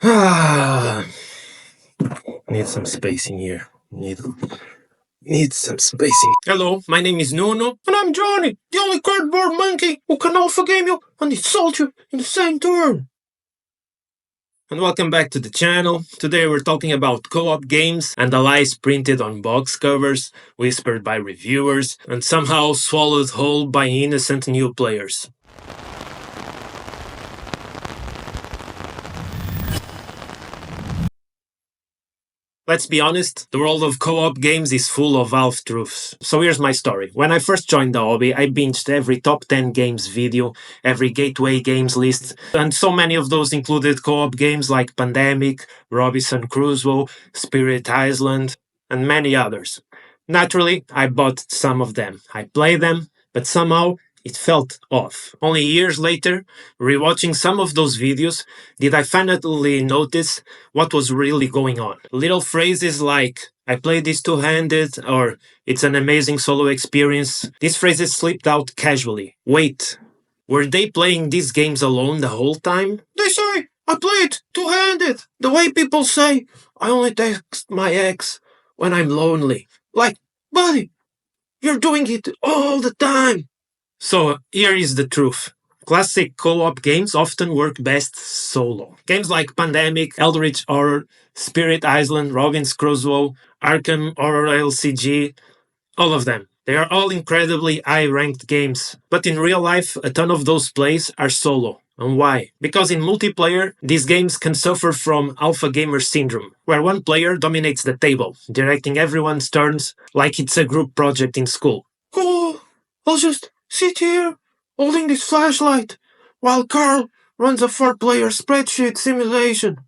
Ah, need some space in here. Need some space in. Hello, my name is Nuno, and I'm Johnny, the only cardboard monkey who can alpha game you and insult you in the same turn. And welcome back to the channel. Today we're talking about co-op games and the lies printed on box covers, whispered by reviewers, and somehow swallowed whole by innocent new players. Let's be honest, the world of co-op games is full of half-truths. So here's my story. When I first joined the hobby, I binged every top 10 games video, every gateway games list, and so many of those included co-op games like Pandemic, Robinson Crusoe, Spirit Island, and many others. Naturally, I bought some of them. I played them, but somehow it felt off. Only years later, rewatching some of those videos, did I finally notice what was really going on. Little phrases like, I played this two-handed, or it's an amazing solo experience. These phrases slipped out casually. Wait, were they playing these games alone the whole time? They say, I played two-handed. The way people say, I only text my ex when I'm lonely. Like, buddy, you're doing it all the time. So here is the truth. Classic co-op games often work best solo. Games like Pandemic, Eldritch Horror, Spirit Island, Robinson Crusoe, Arkham Horror LCG, all of them. They are all incredibly high-ranked games, but in real life, a ton of those plays are solo. And why? Because in multiplayer, these games can suffer from alpha gamer syndrome, where one player dominates the table, directing everyone's turns like it's a group project in school. Cool, I'll just sit here, holding this flashlight, while Carl runs a 4-player spreadsheet simulation.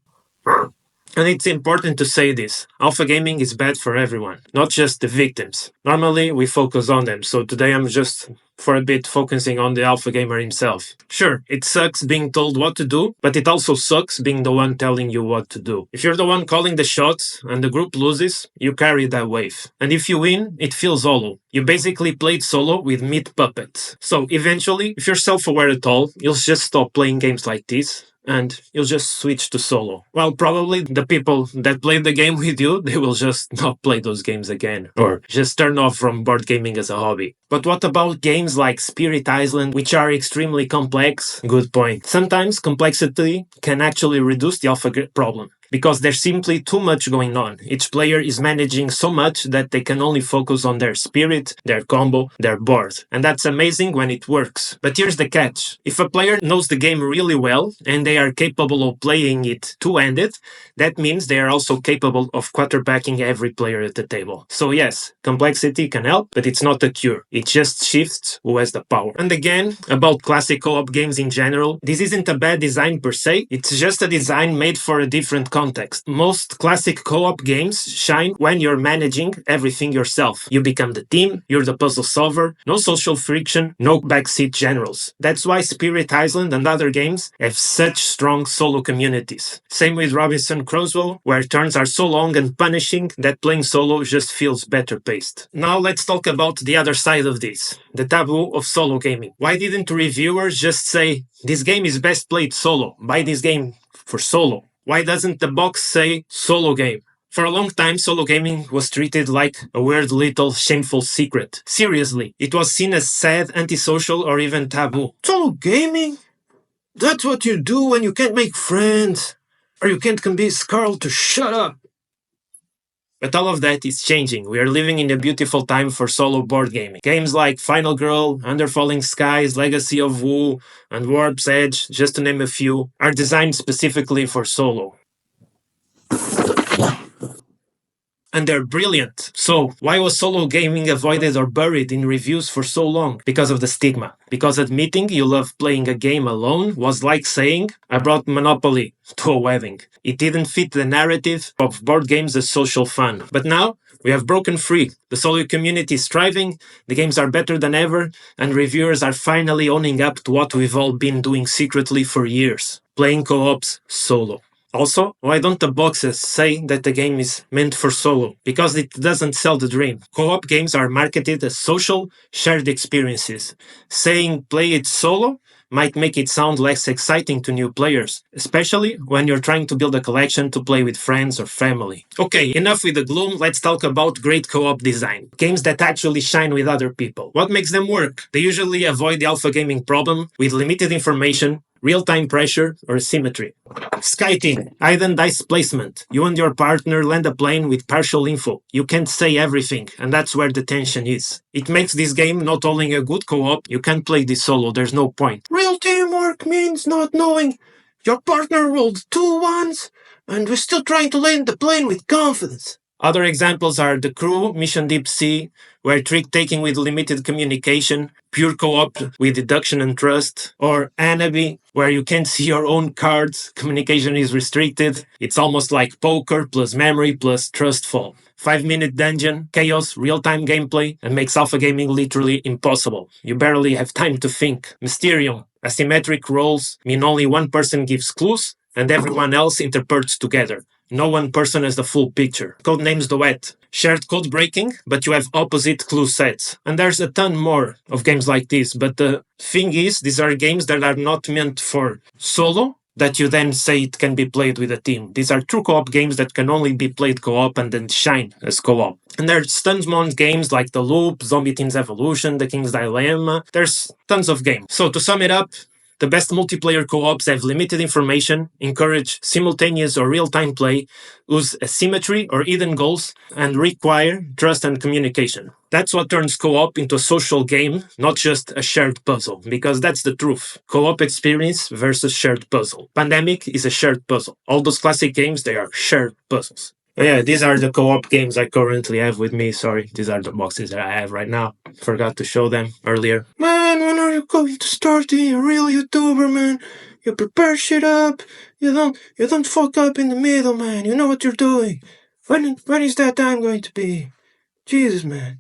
And it's important to say this. Alpha gaming is bad for everyone, not just the victims. Normally, we focus on them, so today I'm just for a bit focusing on the alpha gamer himself. Sure, it sucks being told what to do, but it also sucks being the one telling you what to do. If you're the one calling the shots and the group loses, you carry that wave. And if you win, it feels hollow. You basically played solo with meat puppets. So eventually, if you're self-aware at all, you'll just stop playing games like this and you'll just switch to solo. Well, probably the people that played the game with you, they will just not play those games again, or just turn off from board gaming as a hobby. But what about games like Spirit Island, which are extremely complex? Good point. Sometimes complexity can actually reduce the alpha problem, because there's simply too much going on. Each player is managing so much that they can only focus on their spirit, their combo, their board. And that's amazing when it works. But here's the catch. If a player knows the game really well, and they are capable of playing it two-handed, that means they are also capable of quarterbacking every player at the table. So yes, complexity can help, but it's not a cure. It just shifts who has the power. And again, about classic co-op games in general, this isn't a bad design per se, it's just a design made for a different context. Most classic co-op games shine when you're managing everything yourself. You become the team, you're the puzzle solver, no social friction, no backseat generals. That's why Spirit Island and other games have such strong solo communities. Same with Robinson Crusoe, where turns are so long and punishing that playing solo just feels better paced. Now let's talk about the other side of this, the taboo of solo gaming. Why didn't reviewers just say, this game is best played solo, buy this game for solo? Why doesn't the box say solo game? For a long time, solo gaming was treated like a weird little shameful secret. Seriously, it was seen as sad, antisocial, or even taboo. Solo gaming? That's what you do when you can't make friends, or you can't convince Carl to shut up. But all of that is changing. We are living in a beautiful time for solo board gaming. Games like Final Girl, Under Falling Skies, Legacy of Wu, and Warp's Edge, just to name a few, are designed specifically for solo. And they're brilliant. So, why was solo gaming avoided or buried in reviews for so long? Because of the stigma. Because admitting you love playing a game alone was like saying, I brought Monopoly to a wedding. It didn't fit the narrative of board games as social fun. But now, we have broken free. The solo community is thriving, the games are better than ever, and reviewers are finally owning up to what we've all been doing secretly for years. Playing co-ops solo. Also, why don't the boxes say that the game is meant for solo? Because it doesn't sell the dream. Co-op games are marketed as social, shared experiences. Saying play it solo might make it sound less exciting to new players, especially when you're trying to build a collection to play with friends or family. Okay, enough with the gloom, let's talk about great co-op design. Games that actually shine with other people. What makes them work? They usually avoid the alpha gaming problem with limited information, real-time pressure, or symmetry. Skyting, hidden dice placement. You and your partner land a plane with partial info. You can't say everything, and that's where the tension is. It makes this game not only a good co-op, you can't play this solo, there's no point. Real teamwork means not knowing your partner rolled 2 1s, and we're still trying to land the plane with confidence. Other examples are The Crew, Mission Deep Sea, where trick-taking with limited communication, pure co-op with deduction and trust, or Anabi, where you can't see your own cards, communication is restricted. It's almost like poker plus memory plus trust fall. 5-minute dungeon, chaos, real-time gameplay, and makes alpha gaming literally impossible. You barely have time to think. Mysterium, asymmetric roles mean only one person gives clues, and everyone else interprets together. No one person has the full picture. Codenames Duet. Shared code breaking, but you have opposite clue sets. And there's a ton more of games like this, but the thing is, these are games that are not meant for solo, that you then say it can be played with a team. These are true co-op games that can only be played co-op and then shine as co-op. And there's tons more games like The Loop, Zombie Team's Evolution, The King's Dilemma. There's tons of games. So to sum it up, the best multiplayer co-ops have limited information, encourage simultaneous or real-time play, use asymmetry or hidden goals, and require trust and communication. That's what turns co-op into a social game, not just a shared puzzle, because that's the truth. Co-op experience versus shared puzzle. Pandemic is a shared puzzle. All those classic games, they are shared puzzles. Yeah, these are the co-op games I currently have with me. Sorry, these are the boxes that I have right now. Forgot to show them earlier. Man, when are you going to start being a real YouTuber, man? You prepare shit up. You don't fuck up in the middle, man. You know what you're doing. When is that time going to be? Jesus, man.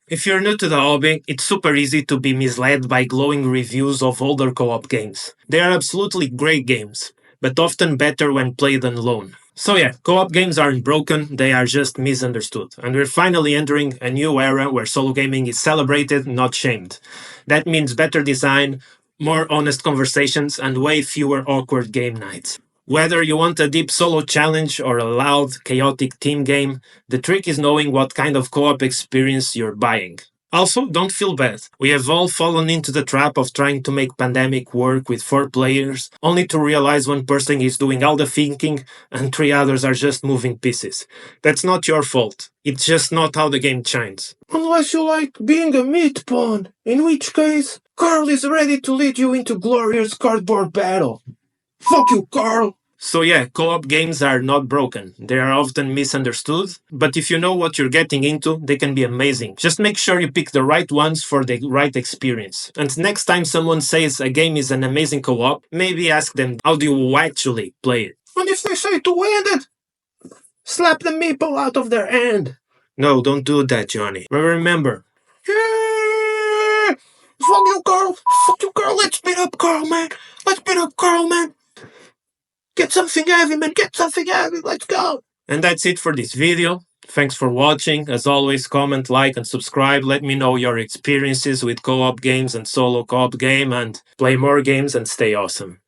If you're new to the hobby, it's super easy to be misled by glowing reviews of older co-op games. They are absolutely great games, but often better when played alone. So yeah, co-op games aren't broken, they are just misunderstood. And we're finally entering a new era where solo gaming is celebrated, not shamed. That means better design, more honest conversations, and way fewer awkward game nights. Whether you want a deep solo challenge or a loud, chaotic team game, the trick is knowing what kind of co-op experience you're buying. Also, don't feel bad. We have all fallen into the trap of trying to make Pandemic work with 4 players, only to realize one person is doing all the thinking and 3 others are just moving pieces. That's not your fault. It's just not how the game shines. Unless you like being a meat pawn, in which case, Carl is ready to lead you into glorious cardboard battle. Fuck you, Carl! So yeah, co-op games are not broken. They are often misunderstood, but if you know what you're getting into, they can be amazing. Just make sure you pick the right ones for the right experience. And next time someone says a game is an amazing co-op, maybe ask them, how do you actually play it? And if they say to win it, slap the meeple out of their hand. No, don't do that, Johnny. But remember, yeah! Fuck you, Carl! Fuck you, Carl! Let's beat up Carl, man! Let's beat up Carl, man! Get something heavy, man! Get something heavy! Let's go! And that's it for this video. Thanks for watching. As always, comment, like, and subscribe. Let me know your experiences with co-op games and solo co-op game, and play more games and stay awesome.